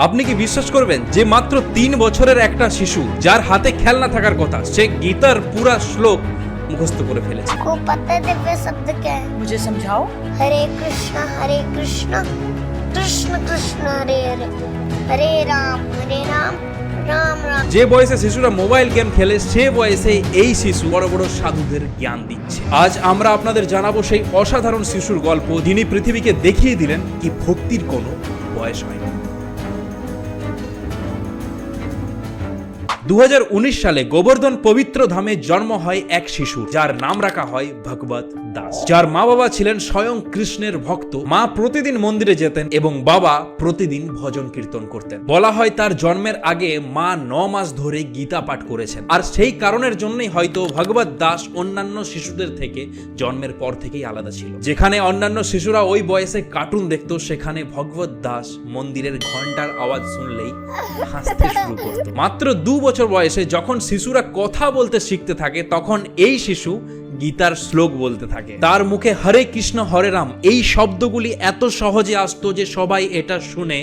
আপনি কি বিশ্বাস করবেন যে মাত্র 3 বছরের একটা শিশু যার হাতে খেলনা থাকার কথা সে গীতার পুরা শ্লোক মুখস্থ করে ফেলেছে। को पता है दिव्य शब्द क्या है? मुझे समझाओ। हरे कृष्ण कृष्ण कृष्ण हरे हरे हरे राम राम राम। যে বয়সে শিশুরা মোবাইল গেম খেলে সে বয়সে এই শিশু বড় বড় সাধুদের জ্ঞান দিচ্ছে। আজ আমরা আপনাদের জানাবো সেই অসাধারণ শিশুর গল্প যিনি পৃথিবীকে দেখিয়ে দিলেন কি ভক্তির কোনো বয়স হয় না। 2019 সালে গোবর্ধন পবিত্র ধামে জন্ম হয় এক শিশু যার নাম রাখা হয় ভগবত দাস, যার মা বাবা ছিলেন স্বয়ং কৃষ্ণের ভক্ত। মা প্রতিদিন মন্দিরে যেতেন এবং বাবা প্রতিদিন ভজন কীর্তন করতেন। বলা হয় তার জন্মের আগে মা 9 মাস ধরে গীতা পাঠ করেছেন, আর সেই কারণের জন্যই হয়তো ভগবত দাস অন্যান্য শিশুদের থেকে জন্মের পর থেকেই আলাদা ছিল। যেখানে অন্যান্য শিশুরা ওই বয়সে কার্টুন দেখতো, সেখানে ভগবত দাস মন্দিরের ঘন্টার আওয়াজ শুনলেই হাসতে শুরু করত। মাত্র 2 বছর বয়সে যখন শিশুরা কথা বলতে শিখতে থাকে তখন এই শিশু গীতার শ্লোক বলতে থাকে। তার মুখে হরে কৃষ্ণ হরে রাম এই শব্দগুলি এত সহজে আসতো যে সবাই এটা শুনে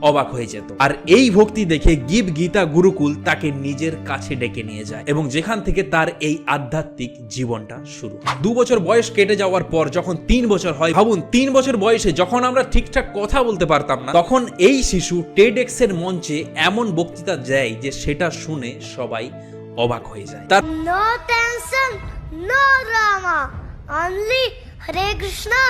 অবাক হয়ে যেত। আর এই ভক্তি দেখে গিভ গীতা গুরুকুল তাকে নিজের কাছে ডেকে নিয়ে যায় এবং যেখান থেকে তার এই আধ্যাত্মিক জীবনটা শুরু। 2 বছর বয়স কেটে যাওয়ার পর যখন 3 বছর হয়, ভাবুন 3 বছর বয়সে যখন আমরা ঠিকঠাক কথা বলতে পারতাম না, তখন এই শিশু টেডেক্স এর মঞ্চে এমন বক্তৃতা দেয় যে সেটা শুনে সবাই অবাক হয়ে যায়। তার No tension, no drama, only Hare Krishna,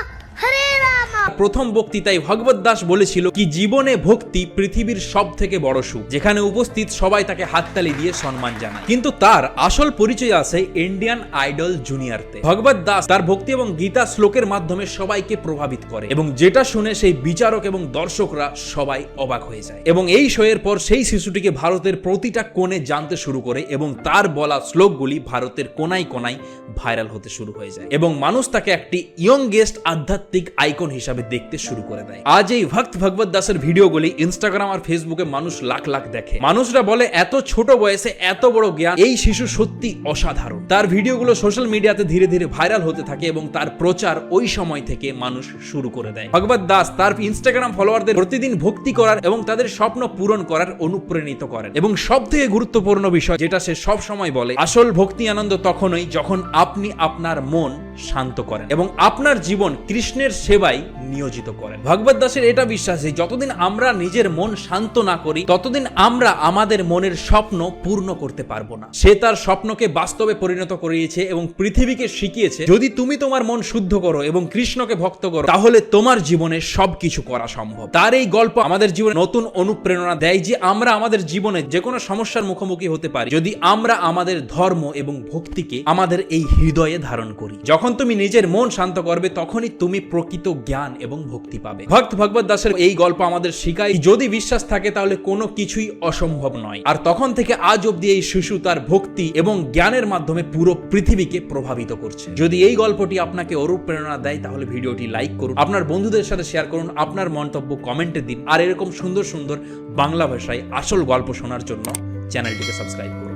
Hare Rama. প্রথম বক্তৃতায় ভগবত দাস বলেছিল কি জীবনে ভক্তি পৃথিবীর সব থেকে বড় সুখ, যেখানে উপস্থিত সবাই তাকে হাততালি দিয়ে সম্মান জানায়। কিন্তু তার আসল পরিচয় আছে ইন্ডিয়ান আইডল জুনিয়রতে। ভগবত দাস তার ভক্তি এবং গীতা শ্লোকের মাধ্যমে সবাইকে প্রভাবিত করে এবং যেটা শুনে সেই বিচারক এবং দর্শকরা সবাই অবাক হয়ে যায়। এবং এই শোয়ের পর সেই শিশুটিকে ভারতের প্রতিটা কোণে জানতে শুরু করে এবং তার বলা শ্লোকগুলি ভারতের কোনায় কোনায় ভাইরাল হতে শুরু হয়ে যায় এবং মানুষ তাকে একটি ইয়ংগেস্ট আধ্যাত্মিক আইকন হিসাবে দেখতে শুরু করে দেয়। আজ এই ভক্ত ভগবত দাসের ভিডিওগুলি ইনস্টাগ্রাম আর ফেসবুকে মানুষ লাখ লাখ দেখে। মানুষরা বলে এত ছোট বয়সে এত বড় জ্ঞান, এই শিশু সত্যি অসাধারণ। তার ভিডিওগুলো সোশ্যাল মিডিয়াতে ধীরে ধীরে ভাইরাল হতে থাকে এবং তার প্রচার ওই সময় থেকে মানুষ শুরু করে দেয়। ভগবত দাস তার ইনস্টাগ্রাম ফলোয়ারদের প্রতিদিন ভক্তি করার এবং তাদের স্বপ্ন পূরণ করার অনুপ্রাণিত করেন। এবং সবথেকে গুরুত্বপূর্ণ বিষয় যেটা সে সব সময় বলে, আসল ভক্তি আনন্দ তখনই যখন আপনি আপনার মন শান্ত করেন এবং আপনার জীবন কৃষ্ণের সেবায় নিয়োজিত করেন। ভগবত দাসের এটা বিশ্বাস যে যতদিন আমরা নিজের মন শান্ত না করি ততদিন আমরা আমাদের মনের স্বপ্ন পূর্ণ করতে পারবো না। সে তার স্বপ্নকে বাস্তবে পরিণত করিয়েছে এবং পৃথিবীকে শিখিয়েছে যদি তুমি তোমার মন শুদ্ধ করো এবং কৃষ্ণকে ভক্ত করো তাহলে তোমার জীবনে সবকিছু করা সম্ভব। তার এই গল্প আমাদের জীবনে নতুন অনুপ্রেরণা দেয় যে আমরা আমাদের জীবনে যে কোনো সমস্যার মুখোমুখি হতে পারি যদি আমরা আমাদের ধর্ম এবং ভক্তিকে আমাদের এই হৃদয়ে ধারণ করি। যখন তুমি নিজের মন শান্ত করবে তখনই তুমি প্রকৃত জ্ঞান এবং ভক্তি পাবে। ভক্ত ভগবত দাসের এই গল্প আমাদের শিখায় যদি বিশ্বাস থাকে তাহলে কোনো কিছুই অসম্ভব নয়। আর তখন থেকে আজ অব্দি এই শিশু তার ভক্তি এবং জ্ঞানের মাধ্যমে পুরো পৃথিবীকে প্রভাবিত করছে। যদি এই গল্পটি আপনাকে অনুপ্রেরণা দেয় তাহলে ভিডিওটি লাইক করুন, আপনার বন্ধুদের সাথে শেয়ার করুন, আপনার মন্তব্য কমেন্টে দিন। আর এরকম সুন্দর সুন্দর বাংলা ভাষায় আসল গল্প শোনার জন্য চ্যানেলটিকে সাবস্ক্রাইব করুন।